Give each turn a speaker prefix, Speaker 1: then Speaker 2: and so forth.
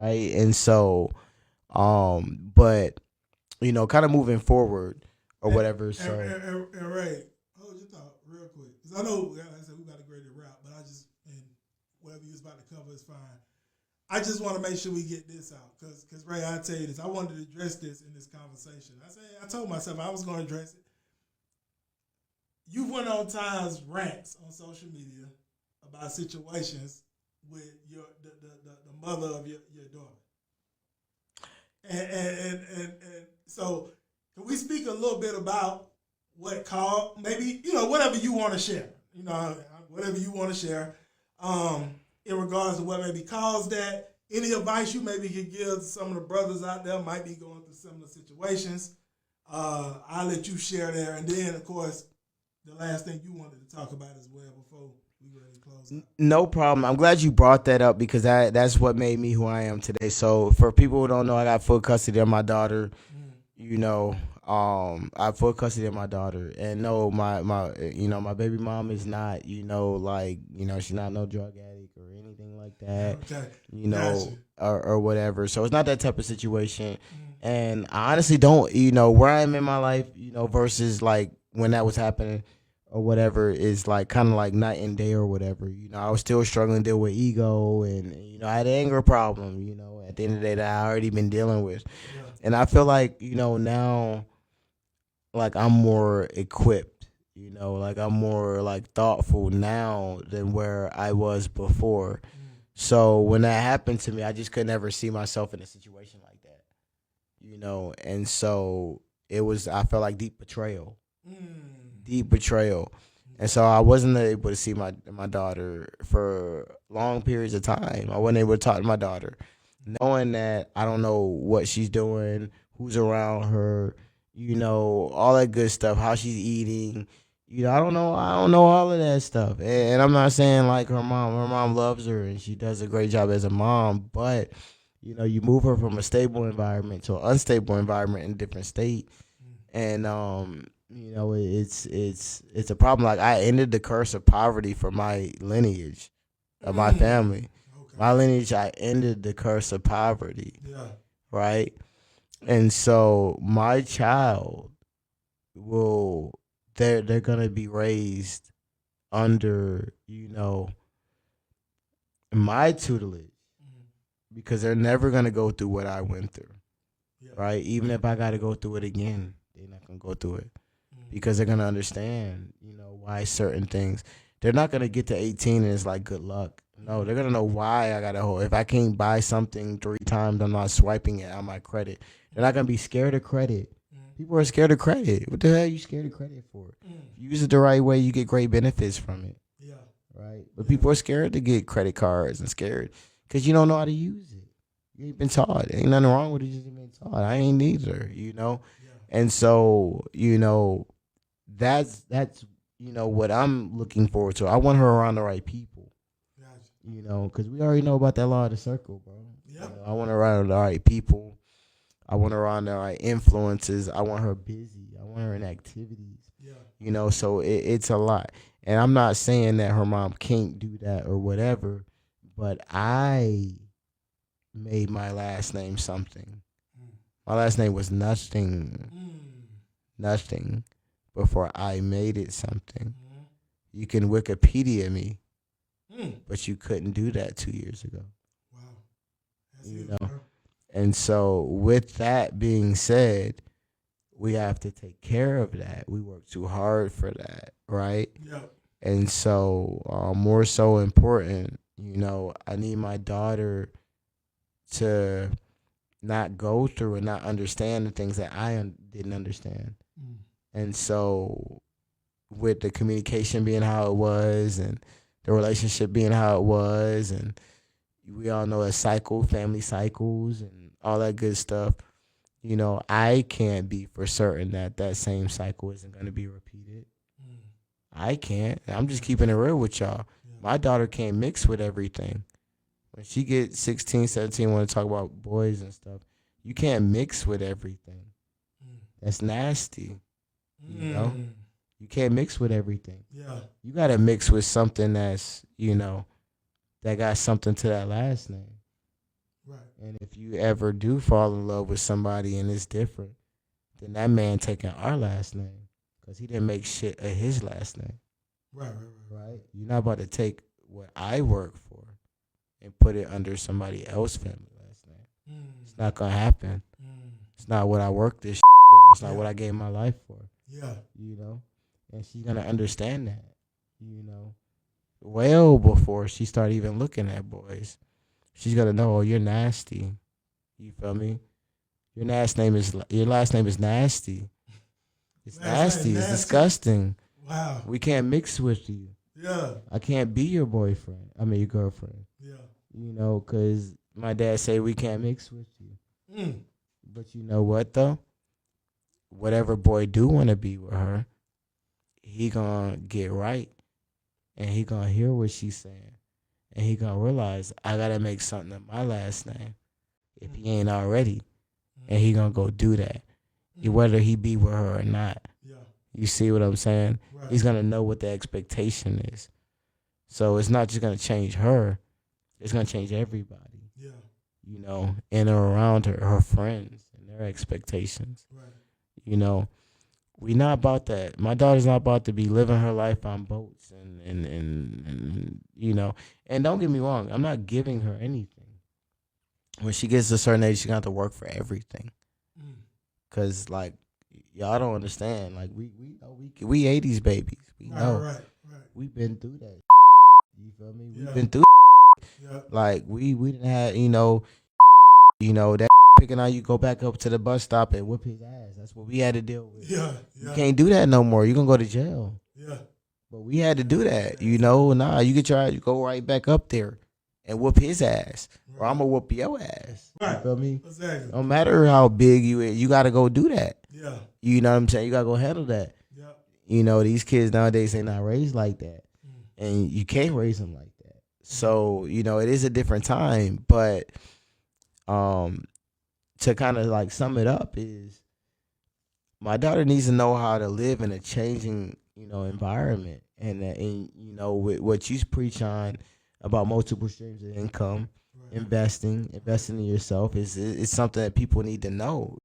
Speaker 1: right? And so, but kind of moving forward or
Speaker 2: And,
Speaker 1: whatever.
Speaker 2: and,
Speaker 1: So
Speaker 2: and, and, and Ray, hold your thought real quick. Because I know, like I said, we got a great rap, but and whatever you was about to cover is fine. I just want to make sure we get this out. Because Ray, I tell you this, I wanted to address this in this conversation. I told myself I was going to address it. You went on times rants on social media about situations with the mother of your daughter. And so can we speak a little bit about what called maybe whatever you want to share, whatever you want to share, in regards to what maybe caused that. Any advice you maybe could give to some of the brothers out there might be going through similar situations. I'll let you share there, and then of course the last thing you wanted to talk about as well before we ready to close out.
Speaker 1: no problem. I'm glad you brought that up because that's what made me who I am today. So for people who don't know, I got full custody of my daughter.
Speaker 2: Mm.
Speaker 1: You know, I have full custody of my daughter, and no, my baby mom is not, she's not no drug addict or anything like that,
Speaker 2: Okay, gotcha.
Speaker 1: or whatever. So it's not that type of situation.
Speaker 2: Mm.
Speaker 1: And I honestly don't, where I am in my life, versus like when that was happening or whatever is like kind of like night and day or whatever. I was still struggling to deal with ego, and I had an anger problem. At the end of the day that I already been dealing with.
Speaker 2: Yeah.
Speaker 1: And I feel like, now, like I'm more equipped, like I'm more like thoughtful now than where I was before.
Speaker 2: Mm.
Speaker 1: So when that happened to me, I just could never see myself in a situation like that, and so I felt like
Speaker 2: Mm.
Speaker 1: deep betrayal. And
Speaker 2: Okay.
Speaker 1: so I wasn't able to see my daughter for long periods of time. I wasn't able to talk to my daughter, knowing that I don't know what she's doing, who's around her, all that good stuff, how she's eating. I don't know all of that stuff. And I'm not saying like her mom loves her and she does a great job as a mom, but you move her from a stable environment to an unstable environment in a different state,
Speaker 2: Mm.
Speaker 1: and it's a problem. Like I ended the curse of poverty for my lineage of my
Speaker 2: Mm.
Speaker 1: family.
Speaker 2: Okay.
Speaker 1: My lineage, I ended the curse of poverty,
Speaker 2: Yeah.
Speaker 1: right? And so my child will they're gonna be raised under my tutelage
Speaker 2: Mm.
Speaker 1: because they're never gonna go through what I went through,
Speaker 2: Yeah.
Speaker 1: right? Even if I got to go through it again, they're not gonna go through it
Speaker 2: Mm.
Speaker 1: because they're gonna understand, why certain things. They're not gonna get to 18 and it's like good luck. No, they're gonna know why I gotta hold. If I can't buy something 3 times, I'm not swiping it on my credit. They're not gonna be scared of credit.
Speaker 2: Mm.
Speaker 1: People are scared of credit. What the hell are you scared of credit for?
Speaker 2: Mm.
Speaker 1: If you use it the right way, you get great benefits from it,
Speaker 2: Yeah.
Speaker 1: right? But
Speaker 2: Yeah.
Speaker 1: people are scared to get credit cards and scared because you don't know how to use it. You ain't been taught. Ain't nothing wrong with it. You just ain't been taught. I ain't either.
Speaker 2: Yeah.
Speaker 1: And so, that's what I'm looking forward to. I want her around the right people,
Speaker 2: Gotcha.
Speaker 1: because we already know about that law of the circle, bro.
Speaker 2: Yep.
Speaker 1: I want her around the right people. I want her around the right influences. I want her busy. I want her in activities.
Speaker 2: Yeah.
Speaker 1: So it's a lot. And I'm not saying that her mom can't do that or whatever, but I made my last name something.
Speaker 2: Mm.
Speaker 1: My last name was nothing,
Speaker 2: Mm.
Speaker 1: nothing before I made it something.
Speaker 2: Mm.
Speaker 1: You can Wikipedia me,
Speaker 2: Mm.
Speaker 1: but you couldn't do that 2 years ago.
Speaker 2: Wow. That's
Speaker 1: You
Speaker 2: it,
Speaker 1: know.
Speaker 2: bro.
Speaker 1: And so, with that being said, we have to take care of that. We work too hard for that, right?
Speaker 2: Yep.
Speaker 1: And so, more so important, I need my daughter to not go through and not understand the things that didn't understand.
Speaker 2: Mm.
Speaker 1: And so, with the communication being how it was and the relationship being how it was, and we all know a cycle, family cycles, and all that good stuff. I can't be for certain that that same cycle isn't going to be repeated.
Speaker 2: Mm.
Speaker 1: I can't. I'm just keeping it real with y'all.
Speaker 2: Yeah.
Speaker 1: My daughter can't mix with everything. When she gets 16, 17, want to talk about boys and stuff, you can't mix with everything.
Speaker 2: Mm.
Speaker 1: That's nasty.
Speaker 2: Mm.
Speaker 1: You can't mix with everything.
Speaker 2: Yeah.
Speaker 1: You got to mix with something that's, that got something to that last name.
Speaker 2: Right.
Speaker 1: And if you ever do fall in love with somebody and it's different, then that man taking our last name because he didn't make shit of his last name.
Speaker 2: Right.
Speaker 1: Right? You're not about to take what I work for and put it under somebody else's family last name. It's not gonna happen. It's not what I worked this for. It's not what I gave my life for.
Speaker 2: Yeah.
Speaker 1: You know, and she's gonna understand that. You know, well before she start even looking at boys, she's gonna know. Oh, you're nasty. You feel me? Your last name is nasty. It's nasty. It's disgusting.
Speaker 2: Wow.
Speaker 1: We can't mix with you.
Speaker 2: Yeah.
Speaker 1: I can't be your boyfriend. I mean, your girlfriend.
Speaker 2: Yeah.
Speaker 1: You know, because my dad say we can't mix with you. But you know what, though? Whatever boy do want to be with her, he gonna get right. And he gonna hear what she's saying. And he gonna realize, I gotta make something of my last name. If he ain't already. And he gonna go do that. Whether he be with her or not.
Speaker 2: Yeah.
Speaker 1: You see what I'm saying?
Speaker 2: Right.
Speaker 1: He's gonna know what the expectation is. So it's not just gonna change her. It's gonna change everybody.
Speaker 2: Yeah.
Speaker 1: You know, in or around her friends and their expectations.
Speaker 2: Right.
Speaker 1: You know, we not about that. My daughter's not about to be living her life on boats and you know. And don't get me wrong, I'm not giving her anything. When she gets to a certain age, she's gonna have to work for everything. Cause like y'all don't understand. Like we 80s babies. We know.
Speaker 2: Right.
Speaker 1: We've been through that. You feel me?
Speaker 2: Yeah.
Speaker 1: We've been through.
Speaker 2: Yeah.
Speaker 1: Like we didn't have you know that picking on you, go back up to the bus stop and whip his ass. That's what we had to deal with.
Speaker 2: Yeah.
Speaker 1: You can't do that no more. You're gonna go to jail.
Speaker 2: Yeah.
Speaker 1: But we had to do that. You know, you go right back up there and whoop his ass. Or I'm gonna whoop your ass.
Speaker 2: Right.
Speaker 1: You feel me?
Speaker 2: Exactly.
Speaker 1: No matter how big you is, you gotta go do that.
Speaker 2: Yeah.
Speaker 1: You know what I'm saying? You gotta go handle that.
Speaker 2: Yeah.
Speaker 1: You know, these kids nowadays, they not raised like that. And you can't raise them like that. So, you know, it is a different time. But to kind of like sum it up is my daughter needs to know how to live in a changing, you know, environment. And you know, with what you preach on about multiple streams of income, investing in yourself is something that people need to know.